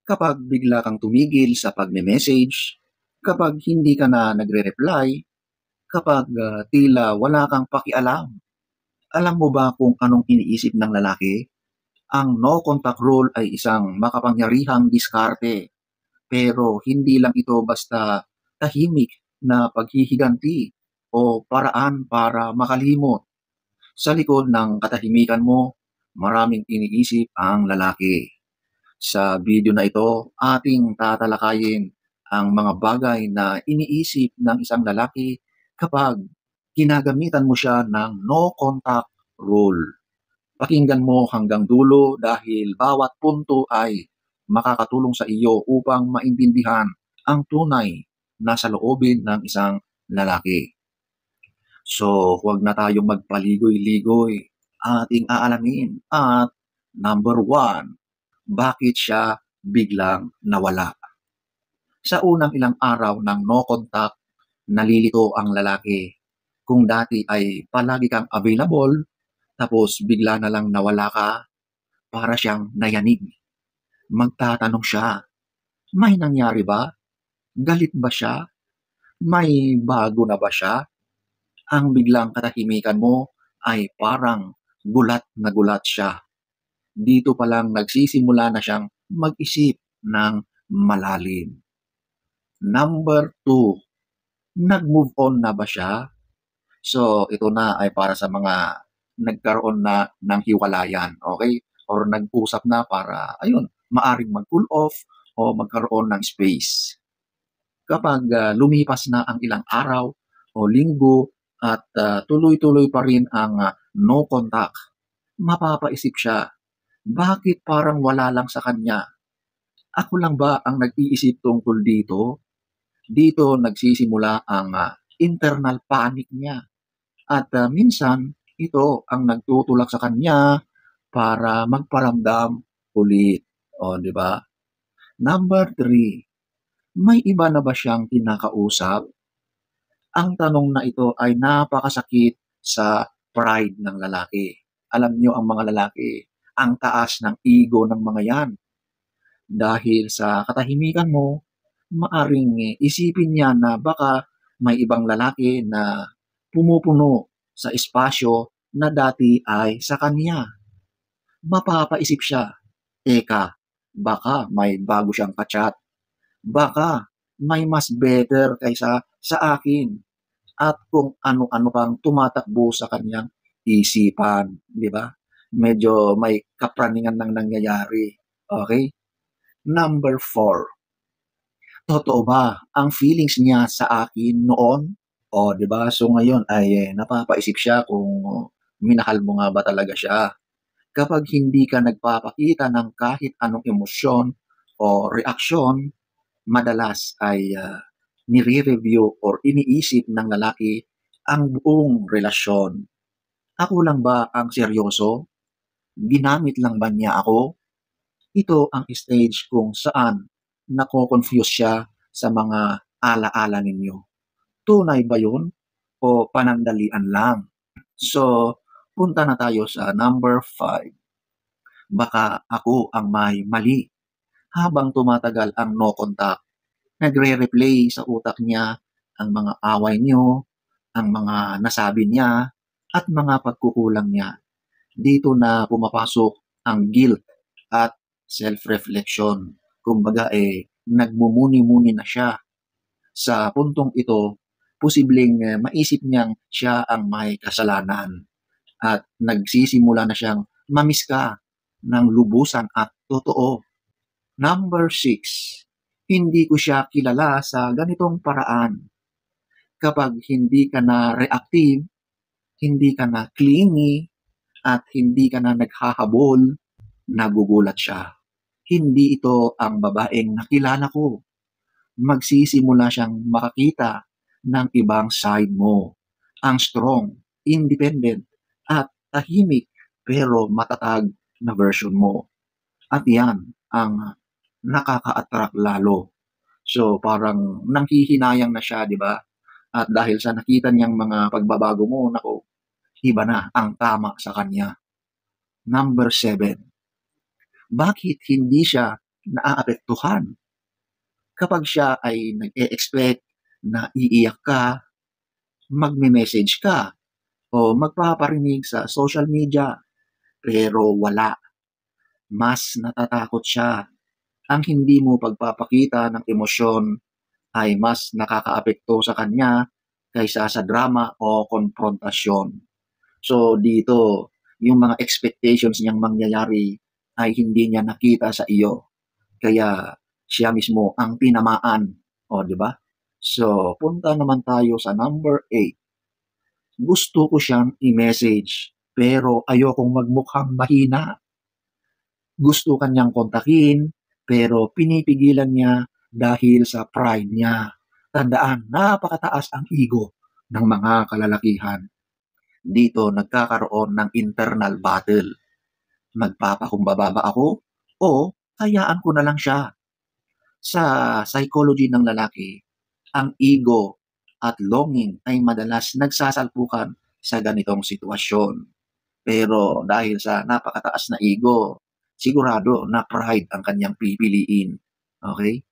kapag bigla kang tumigil sa pagme-message, kapag hindi ka na nagre-reply, kapag tila wala kang pakialam. Alam mo ba kung anong iniisip ng lalaki? Ang no contact rule ay isang makapangyarihang diskarte, pero hindi lang ito basta tahimik na paghihiganti o paraan para makalimot. Sa likod ng katahimikan mo, maraming iniisip ang lalaki. Sa video na ito, ating tatalakayin ang mga bagay na iniisip ng isang lalaki kapag ginagamitan mo siya ng no contact rule. Pakinggan mo hanggang dulo dahil bawat punto ay makakatulong sa iyo upang maintindihan ang tunay na saloobin ng isang lalaki. So, huwag na tayong magpaligoy-ligoy. Ating aalamin at number 1, bakit siya biglang nawala? Sa unang ilang araw ng no contact, nalilito ang lalaki. Kung dati ay palagi kang available, tapos bigla na lang nawala ka, para siyang nayanig. Magtatanong siya, may nangyari ba? Galit ba siya? May bago na ba siya? Ang biglang katahimikan mo ay parang gulat na gulat siya. Dito pa lang nagsisimula na siyang mag-isip ng malalim. Number 2, nag-move on na ba siya? So, ito na ay para sa mga nagkaroon na ng hiwalayan, okay? Or nag-usap na para, ayun, maaring mag-cool off o magkaroon ng space. Kapag lumipas na ang ilang araw o linggo at tuloy-tuloy pa rin ang no contact, mapapaisip siya, bakit parang wala lang sa kanya? Ako lang ba ang nag-iisip tungkol dito? Dito nagsisimula ang internal panic niya. At minsan, ito ang nagtutulak sa kanya para magparamdam ulit. O, di ba? Number 3, may iba na ba siyang kinakausap? Ang tanong na ito ay napakasakit sa pride ng lalaki. Alam niyo ang mga lalaki, ang taas ng ego ng mga yan. Dahil sa katahimikan mo, maaring isipin niya na baka may ibang lalaki na pumupuno sa espasyo na dati ay sa kanya. Mapapaisip siya, teka, baka may bago siyang kachat. Baka may mas better kaysa sa akin. At kung ano-ano pang tumatakbo sa kanyang isipan, di ba? Medyo may kapraningan nang nangyayari. Okay? Number 4, totoo ba ang feelings niya sa akin noon? O, di ba? So ngayon ay napapaisip siya kung minahal mo nga ba talaga siya. Kapag hindi ka nagpapakita ng kahit anong emosyon o reaksyon, madalas ay nire-review or iniisip ng lalaki ang buong relasyon. Ako lang ba ang seryoso? Ginamit lang ba niya ako? Ito ang stage kung saan nako-confuse siya sa mga ala-ala ninyo. Tunay ba yun? O panandalian lang? So, punta na tayo sa number 5. Baka ako ang may mali. Habang tumatagal ang no contact, nagre-replay sa utak niya ang mga away niyo, ang mga nasabi niya, at mga pagkukulang niya. Dito na pumapasok ang guilt at self-reflection. Kumbaga nagmumuni-muni na siya. Sa puntong ito, posibleng maisip niyang siya ang may kasalanan at nagsisimula na siyang mamiss ka ng lubusan at totoo. Number 6, hindi ko siya kilala sa ganitong paraan. Kapag hindi ka na reactive, hindi ka na clingy, at hindi ka na naghahabol, nagugulat siya. Hindi ito ang babaeng nakilala ko. Magsisimula siyang makakita ng ibang side mo. Ang strong, independent, at tahimik pero matatag na version mo. At yan ang nakaka-attract lalo. So parang nanghihinayang na siya, di ba? At dahil sa nakita niyang mga pagbabago mo, nako, iba na ang tama sa kanya. Number 7, bakit hindi siya naaapektuhan. Kapag siya ay nag-e-expect na iiyak ka, magme-message ka, o magpaparinig sa social media, pero wala, mas natatakot siya. Ang hindi mo pagpapakita ng emosyon ay mas nakakaapekto sa kanya kaysa sa drama o konfrontasyon. So dito, yung mga expectations niyang mangyayari ay hindi niya nakita sa iyo. Kaya siya mismo ang tinamaan. O, di ba? So, punta naman tayo sa number 8. Gusto ko siyang i-message, pero ayokong magmukhang mahina. Gusto kanyang kontakin, pero pinipigilan niya dahil sa pride niya. Tandaan, napakataas ang ego ng mga kalalakihan. Dito nagkakaroon ng internal battle. Magpapakumbaba ba ako o hayaan ko na lang siya? Sa psychology ng lalaki, ang ego at longing ay madalas nagsasalpukan sa ganitong sitwasyon. Pero dahil sa napakataas na ego, sigurado na pride ang kanyang pipiliin. Okay?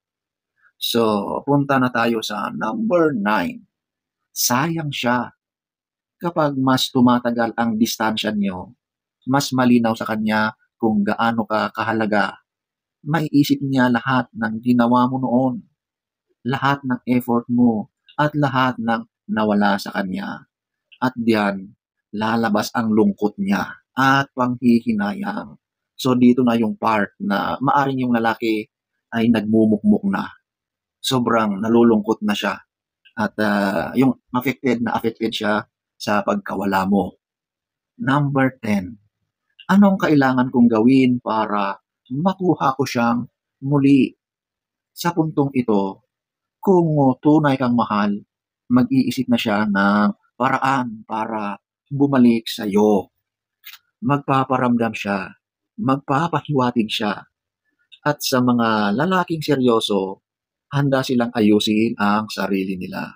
So, punta na tayo sa number 9. Sayang siya. Kapag mas tumatagal ang distansya niyo, mas malinaw sa kanya kung gaano ka kahalaga. Maiisip niya lahat ng ginawa mo noon, lahat ng effort mo, at lahat ng nawala sa kanya. At diyan, lalabas ang lungkot niya at panghihinayang. So dito na yung part na maaring yung lalaki ay nagmumukmuk na. Sobrang nalulungkot na siya. At yung affected siya sa pagkawala mo. Number 10. Anong kailangan kong gawin para makuha ko siyang muli? Sa puntong ito, kung tunay kang mahal, mag-iisip na siya ng paraan para bumalik sa iyo. Magpaparamdam siya, magpapahiwatig siya, at sa mga lalaking seryoso, handa silang ayusin ang sarili nila.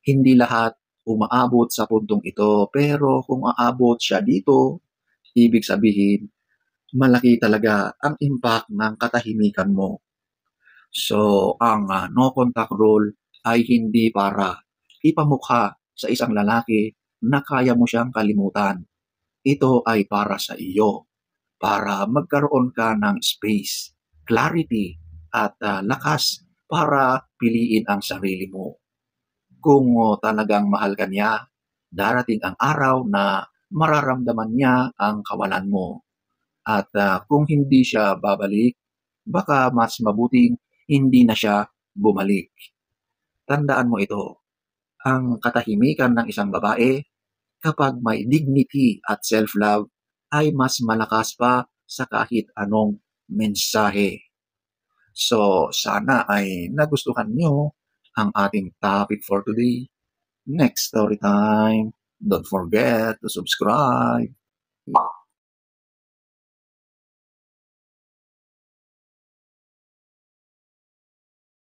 Hindi lahat umaabot sa puntong ito, pero kung aabot siya dito, ibig sabihin, malaki talaga ang impact ng katahimikan mo. So, ang no contact rule ay hindi para ipamukha sa isang lalaki na kaya mo siyang kalimutan. Ito ay para sa iyo, para magkaroon ka ng space, clarity, at lakas para piliin ang sarili mo. Kung talagang mahal ka niya, darating ang araw na mararamdaman niya ang kawalan mo. At kung hindi siya babalik, baka mas mabuting hindi na siya bumalik. Tandaan mo ito, ang katahimikan ng isang babae kapag may dignity at self-love ay mas malakas pa sa kahit anong mensahe. So, sana ay nagustuhan nyo ang ating topic for today. Next story time. Don't forget to subscribe.